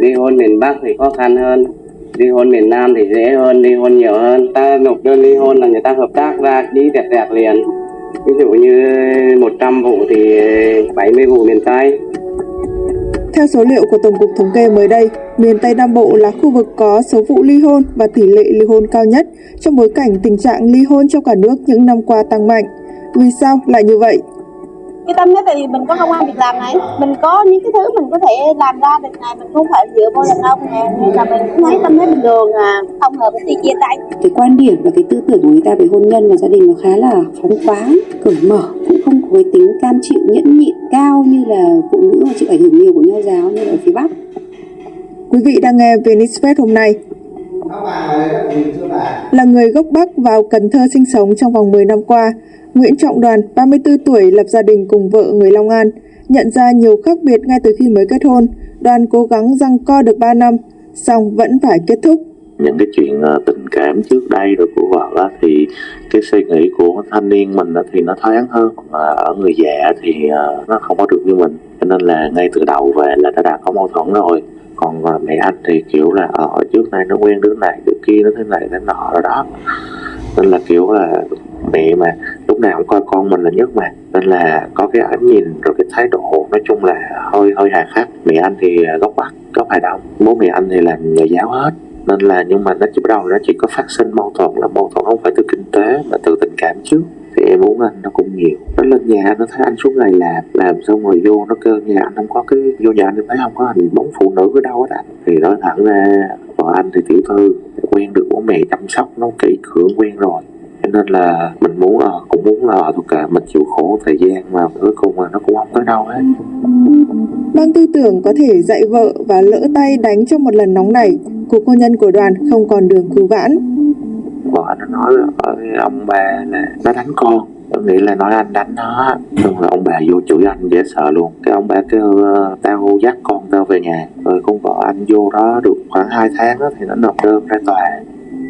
Ly hôn miền Bắc thì khó khăn hơn, ly hôn miền Nam thì dễ hơn, ly hôn nhiều hơn. Ta nộp đơn ly hôn là người ta hợp tác ra ký đẹp liền. Ví dụ như 100 vụ thì 70 vụ miền Tây. Theo số liệu của Tổng cục Thống kê mới đây, miền Tây Nam Bộ là khu vực có số vụ ly hôn và tỷ lệ ly hôn cao nhất trong bối cảnh tình trạng ly hôn trong cả nước những năm qua tăng mạnh. Vì sao lại như vậy? Cái tâm thế thì mình có công ăn việc làm này, mình có những cái thứ mình có thể làm ra được này, mình không phải dựa vào đàn ông nè, nên là mình cũng thấy tâm thế bình thường, không hợp thì chia tay. Cái quan điểm và cái tư tưởng của người ta về hôn nhân và gia đình nó khá là phóng khoáng, cởi mở, cũng không có cái tính cam chịu nhẫn nhịn cao như là phụ nữ mà chịu ảnh hưởng nhiều của nho giáo như ở phía Bắc. Quý vị đang nghe Venice Fest hôm nay. Là người gốc Bắc vào Cần Thơ sinh sống trong vòng 10 năm qua, Nguyễn Trọng Đoàn, 34 tuổi, lập gia đình cùng vợ người Long An. Nhận ra nhiều khác biệt ngay từ khi mới kết hôn, Đoàn cố gắng giằng co được 3 năm, song vẫn phải kết thúc. Những cái chuyện tình cảm trước đây rồi của vợ đó, thì cái suy nghĩ của thanh niên mình đó, thì nó thoáng hơn, mà ở người già thì nó không có được như mình, cho nên là ngay từ đầu về là đã có mâu thuẫn rồi. Còn mẹ anh thì kiểu là ở trước này nó quen đứa này đứa kia, nó thế này thế nọ rồi đó, nên là kiểu là mẹ mà lúc nào cũng coi con mình là nhất mà, nên là có cái ánh nhìn rồi cái thái độ nói chung là hơi hà khắc. Mẹ anh thì gốc Bắc, gốc Hà Đông, bố mẹ anh thì làm nhà giáo hết, nên là nhưng mà nó chỉ bắt đầu nó chỉ có phát sinh mâu thuẫn, là mâu thuẫn không phải từ kinh tế mà từ tình cảm trước. Thì em muốn anh nó cũng nhiều, nó lên nhà nó thấy anh suốt ngày làm xong rồi vô nó kêu nhà anh không có cái, vô nhà anh thấy không có hình bóng phụ nữ ở đâu hết anh. Thì nói thẳng ra vợ anh thì tiểu thư, quen được bố mẹ chăm sóc nó kỹ cưỡng quen rồi, cho nên là mình muốn cũng muốn là thuộc cả mình chịu khổ thời gian mà cuối cùng mà nó cũng không tới đâu hết. Mang tư tưởng có thể dạy vợ và lỡ tay đánh trong một lần nóng nảy, cuộc hôn nhân của Đoàn không còn đường cứu vãn. Vợ anh nó nói ở ông bà là nó đánh con, nghĩa là nói anh đánh nó, xong rồi ông bà vô chửi anh dễ sợ luôn. Cái ông bà kêu tao dắt con tao về nhà, rồi con vợ anh vô đó được khoảng 2 tháng đó, thì nó nộp đơn ra tòa.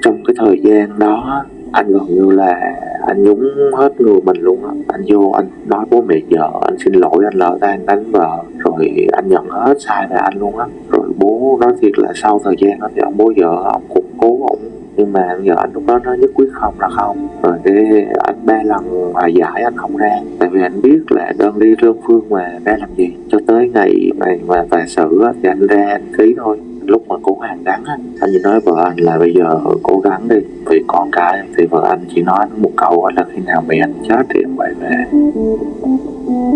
Trong cái thời gian đó anh gần như là anh nhúng hết người mình luôn á. Anh vô anh nói bố mẹ vợ anh xin lỗi, anh lỡ tay anh đánh vợ, rồi anh nhận hết sai về anh luôn á. Rồi bố nói thiệt là sau thời gian đó thì ông bố vợ ông cũng cố ông, nhưng mà giờ anh lúc đó nói nhất quyết không là không. Rồi cái anh 3 lần hòa giải anh không ra, tại vì anh biết là đơn ly đơn phương mà ra làm gì. Cho tới ngày này mà tài sự á, thì anh ra anh ký thôi. Lúc mà cố hàng đắng á, anh chỉ nói vợ anh là bây giờ cố gắng đi vì con cái. Thì vợ anh chỉ nói một câu là khi nào mẹ anh chết thì anh quay về.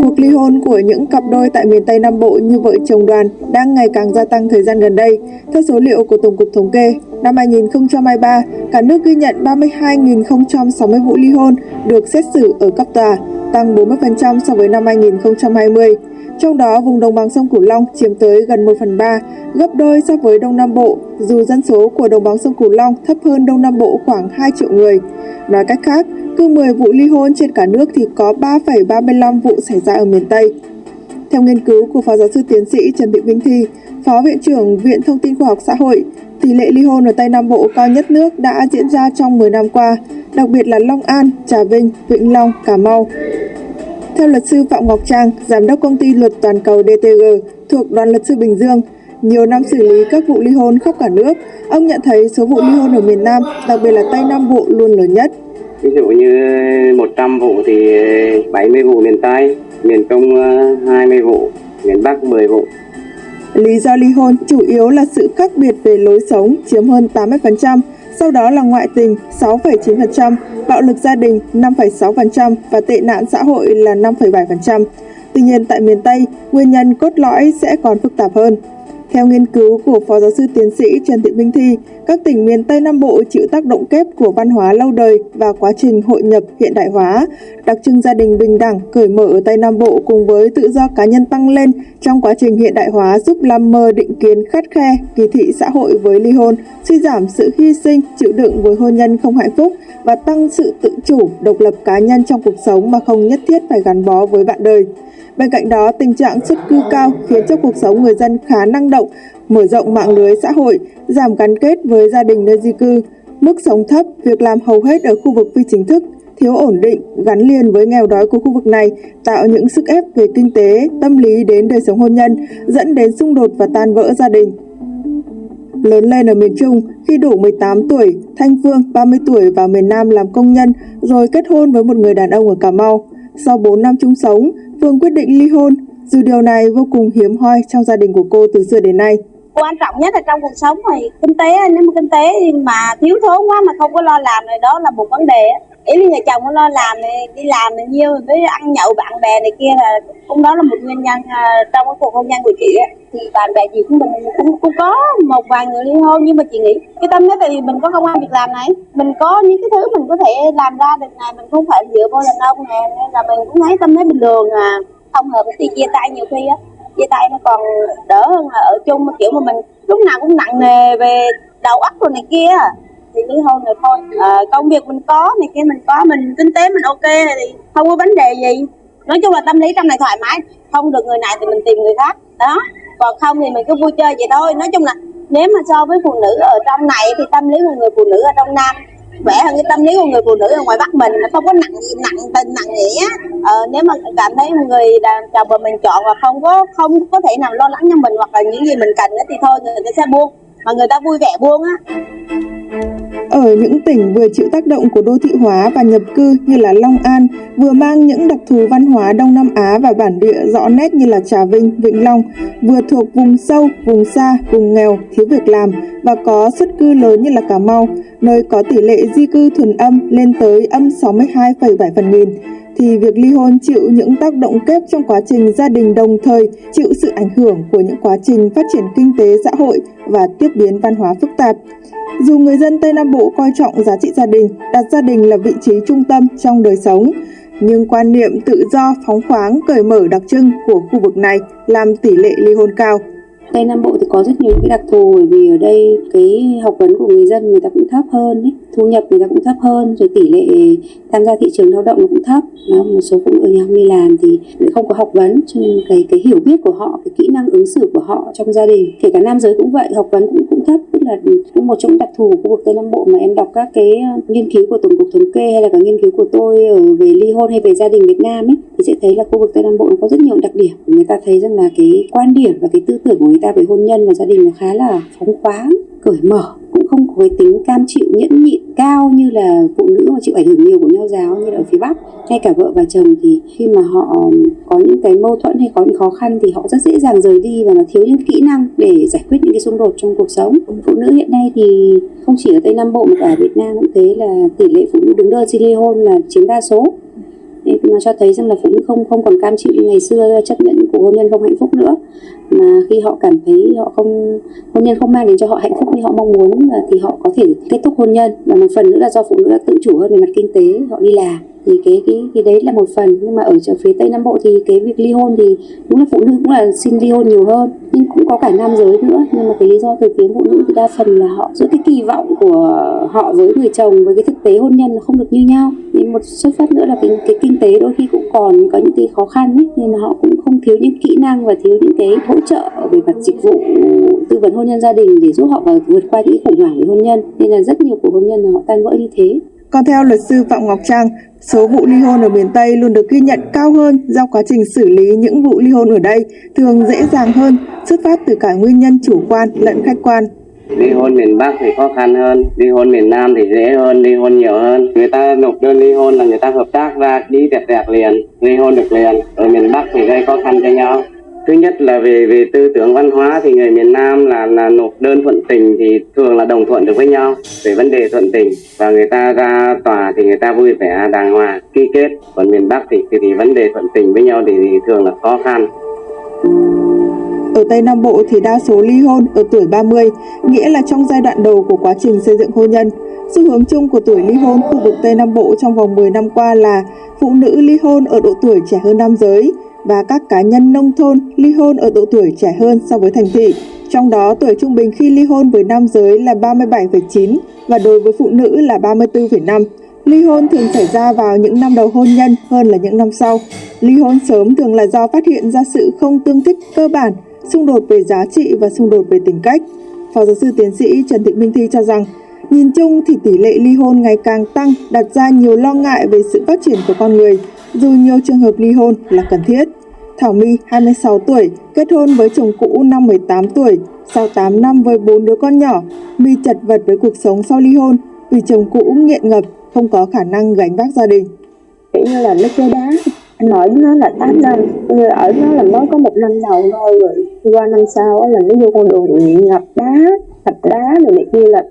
Cuộc ly hôn của những cặp đôi tại miền Tây Nam Bộ như vợ chồng Đoàn đang ngày càng gia tăng thời gian gần đây. Theo số liệu của Tổng cục Thống kê, năm 2023, cả nước ghi nhận 32.060 vụ ly hôn được xét xử ở cấp tòa, tăng 40% so với năm 2020. Trong đó, vùng đồng bằng sông Cửu Long chiếm tới gần 1/3, gấp đôi so với Đông Nam Bộ, dù dân số của đồng bằng sông Cửu Long thấp hơn Đông Nam Bộ khoảng 2 triệu người. Nói cách khác, cứ 10 vụ ly hôn trên cả nước thì có 3,35 vụ xảy ra ở miền Tây. Theo nghiên cứu của Phó Giáo sư Tiến sĩ Trần Thị Vinh Thi, Phó Viện trưởng Viện Thông tin Khoa học Xã hội, tỷ lệ ly hôn ở Tây Nam Bộ cao nhất nước đã diễn ra trong 10 năm qua, đặc biệt là Long An, Trà Vinh, Vĩnh Long, Cà Mau. Theo luật sư Phạm Ngọc Trang, giám đốc công ty luật toàn cầu DTG thuộc Đoàn luật sư Bình Dương, nhiều năm xử lý các vụ ly hôn khắp cả nước, ông nhận thấy số vụ ly hôn ở miền Nam, đặc biệt là Tây Nam Bộ luôn lớn nhất. Ví dụ như 100 vụ thì 70 vụ miền Tây, miền Trung 20 vụ, miền Bắc 10 vụ. Lý do ly hôn chủ yếu là sự khác biệt về lối sống chiếm hơn 80%, sau đó là ngoại tình 6,9%, bạo lực gia đình 5,6% và tệ nạn xã hội là 5,7%. Tuy nhiên tại miền Tây, nguyên nhân cốt lõi sẽ còn phức tạp hơn. Theo nghiên cứu của Phó Giáo sư Tiến sĩ Trần Thị Vinh Thi, các tỉnh miền Tây Nam Bộ chịu tác động kép của văn hóa lâu đời và quá trình hội nhập hiện đại hóa. Đặc trưng gia đình bình đẳng, cởi mở ở Tây Nam Bộ cùng với tự do cá nhân tăng lên trong quá trình hiện đại hóa giúp làm mờ định kiến khắt khe, kỳ thị xã hội với ly hôn, suy giảm sự hy sinh, chịu đựng với hôn nhân không hạnh phúc và tăng sự tự chủ, độc lập cá nhân trong cuộc sống mà không nhất thiết phải gắn bó với bạn đời. Bên cạnh đó, tình trạng xuất cư cao khiến cho cuộc sống người dân khá năng động, mở rộng mạng lưới xã hội, giảm gắn kết với gia đình nơi di cư, mức sống thấp, việc làm hầu hết ở khu vực phi chính thức, thiếu ổn định, gắn liền với nghèo đói của khu vực này, tạo những sức ép về kinh tế, tâm lý đến đời sống hôn nhân, dẫn đến xung đột và tan vỡ gia đình. Lớn lên ở miền Trung, khi đủ 18 tuổi, Thanh Phương, 30 tuổi vào miền Nam làm công nhân rồi kết hôn với một người đàn ông ở Cà Mau. Sau 4 năm chung sống, Phương quyết định ly hôn, dù điều này vô cùng hiếm hoi trong gia đình của cô từ xưa đến nay. Quan trọng nhất là trong cuộc sống thì kinh tế, nếu mà kinh tế mà thiếu thốn quá mà không có lo làm thì đó là một vấn đề. Ý là người chồng có lo làm thì đi làm thì nhiều với ăn nhậu bạn bè này kia là cũng đó là một nguyên nhân trong cái cuộc hôn nhân của chị ấy. Thì bạn bè chị của mình cũng có một vài người ly hôn, nhưng mà chị nghĩ cái tâm thế thì mình có công ăn việc làm này, mình có những cái thứ mình có thể làm ra được này, mình không phải dựa vô đàn ông này, nên là mình cũng thấy tâm thế bình thường không hợp thì chia tay. Nhiều khi á chia tay nó còn đỡ hơn là ở chung, mà kiểu mà mình lúc nào cũng nặng nề về đầu óc rồi này kia thì ly hôn rồi thôi. Công việc mình có này kia mình có, mình kinh tế mình ok thì không có vấn đề gì. Nói chung là tâm lý trong này thoải mái, không được người này thì mình tìm người khác đó, còn không thì mình cứ vui chơi vậy thôi. Nói chung là nếu mà so với phụ nữ ở trong này thì tâm lý của người phụ nữ ở trong Nam khỏe hơn cái tâm lý của người phụ nữ ở ngoài Bắc mình, nó không có nặng nghĩa. Nếu mà cảm thấy người đàn chồng mà mình chọn và không có thể nào lo lắng cho mình hoặc là những gì mình cần thì thôi người ta sẽ buông, mà người ta vui vẻ buông á. Ở những tỉnh vừa chịu tác động của đô thị hóa và nhập cư như là Long An, vừa mang những đặc thù văn hóa Đông Nam Á và bản địa rõ nét như là Trà Vinh, Vĩnh Long, vừa thuộc vùng sâu, vùng xa, vùng nghèo, thiếu việc làm và có xuất cư lớn như là Cà Mau, nơi có tỷ lệ di cư thuần âm lên tới âm 62,7 phần nghìn, thì việc ly hôn chịu những tác động kép trong quá trình gia đình, đồng thời chịu sự ảnh hưởng của những quá trình phát triển kinh tế xã hội và tiếp biến văn hóa phức tạp. Dù người dân Tây Nam Bộ coi trọng giá trị gia đình, đặt gia đình là vị trí trung tâm trong đời sống, nhưng quan niệm tự do, phóng khoáng, cởi mở đặc trưng của khu vực này làm tỷ lệ ly hôn cao. Tây Nam Bộ thì có rất nhiều cái đặc thù, bởi vì ở đây cái học vấn của người dân người ta cũng thấp hơn ấy, thu nhập người ta cũng thấp hơn, rồi tỷ lệ tham gia thị trường lao động nó cũng thấp. Một số phụ nữ không đi làm thì không có học vấn, cho nên cái hiểu biết của họ, cái kỹ năng ứng xử của họ trong gia đình, kể cả nam giới cũng vậy, học vấn cũng thấp. Tức là một trong đặc thù của khu vực Tây Nam Bộ mà em đọc các cái nghiên cứu của Tổng cục Thống kê hay là cả nghiên cứu của tôi về ly hôn hay về gia đình Việt Nam ấy, thì sẽ thấy là khu vực Tây Nam Bộ nó có rất nhiều đặc điểm. Người ta thấy rằng là cái quan điểm và cái tư tưởng của người ta về hôn nhân và gia đình nó khá là phóng khoáng, cởi mở, cũng không có cái tính cam chịu nhẫn nhịn cao như là phụ nữ mà chịu ảnh hưởng nhiều của nho giáo như là ở phía Bắc. Ngay cả vợ và chồng thì khi mà họ có những cái mâu thuẫn hay có những khó khăn thì họ rất dễ dàng rời đi và nó thiếu những kỹ năng để giải quyết những cái xung đột trong cuộc sống. Phụ nữ hiện nay thì không chỉ ở Tây Nam Bộ mà cả ở Việt Nam cũng thế, là tỷ lệ phụ nữ đứng đơn xin ly hôn là chiếm đa số. Nên nó cho thấy rằng là phụ nữ không còn cam chịu như ngày xưa chấp nhận cuộc hôn nhân không hạnh phúc nữa, mà khi họ cảm thấy hôn nhân không mang đến cho họ hạnh phúc như họ mong muốn thì họ có thể kết thúc hôn nhân. Và một phần nữa là do phụ nữ đã tự chủ hơn về mặt kinh tế, họ đi làm, thì cái đấy là một phần. Nhưng mà ở phía Tây Nam Bộ thì cái việc ly hôn thì đúng là phụ nữ cũng là xin ly hôn nhiều hơn, nhưng cũng có cả nam giới nữa. Nhưng mà cái lý do từ phía phụ nữ thì đa phần là họ giữa cái kỳ vọng của họ với người chồng với cái thực tế hôn nhân nó không được như nhau. Nhưng một xuất phát nữa là cái kinh tế đôi khi cũng còn có những cái khó khăn ấy, nên là họ cũng không thiếu những kỹ năng và thiếu những cái hỗ trợ về mặt dịch vụ tư vấn hôn nhân gia đình để giúp họ vượt qua những khủng hoảng về hôn nhân. Nên là rất nhiều cuộc hôn nhân là họ tan vỡ như thế. Còn theo luật sư Phạm Ngọc Trang, số vụ ly hôn ở miền Tây luôn được ghi nhận cao hơn do quá trình xử lý những vụ ly hôn ở đây thường dễ dàng hơn, xuất phát từ cả nguyên nhân chủ quan lẫn khách quan. Ly hôn miền Bắc thì khó khăn hơn, ly hôn miền Nam thì dễ hơn, ly hôn nhiều hơn. Người ta nộp đơn ly hôn là người ta hợp tác ra đi đẹp liền, ly hôn được liền. Ở miền Bắc thì gây khó khăn cho nhau. Thứ nhất là về tư tưởng văn hóa thì người miền Nam là nộp đơn thuận tình thì thường là đồng thuận được với nhau về vấn đề thuận tình, và người ta ra tòa thì người ta vui vẻ đàng hoàng ký kết. Còn miền Bắc thì vấn đề thuận tình với nhau thì thường là khó khăn. Ở Tây Nam Bộ thì đa số ly hôn ở tuổi 30, nghĩa là trong giai đoạn đầu của quá trình xây dựng hôn nhân. Xu hướng chung của tuổi ly hôn khu vực Tây Nam Bộ trong vòng 10 năm qua là phụ nữ ly hôn ở độ tuổi trẻ hơn nam giới, và các cá nhân nông thôn ly hôn ở độ tuổi trẻ hơn so với thành thị. Trong đó, tuổi trung bình khi ly hôn với nam giới là 37,9 và đối với phụ nữ là 34,5. Ly hôn thường xảy ra vào những năm đầu hôn nhân hơn là những năm sau. Ly hôn sớm thường là do phát hiện ra sự không tương thích cơ bản, xung đột về giá trị và xung đột về tính cách. Phó giáo sư tiến sĩ Trần Thị Minh Thi cho rằng, nhìn chung thì tỷ lệ ly hôn ngày càng tăng, đặt ra nhiều lo ngại về sự phát triển của con người, dù nhiều trường hợp ly hôn là cần thiết. Thảo My, 26 tuổi, kết hôn với chồng cũ năm 18 tuổi. Sau 8 năm với 4 đứa con nhỏ, My chật vật với cuộc sống sau ly hôn vì chồng cũ nghiện ngập, không có khả năng gánh vác gia đình. Kiểu như là nó chơi đá, anh ở với nó là 8 năm, ở nó là mới có 1 năm đầu thôi, rồi qua năm sau là nó vô con đường nghiện ngập đá rồi này kia là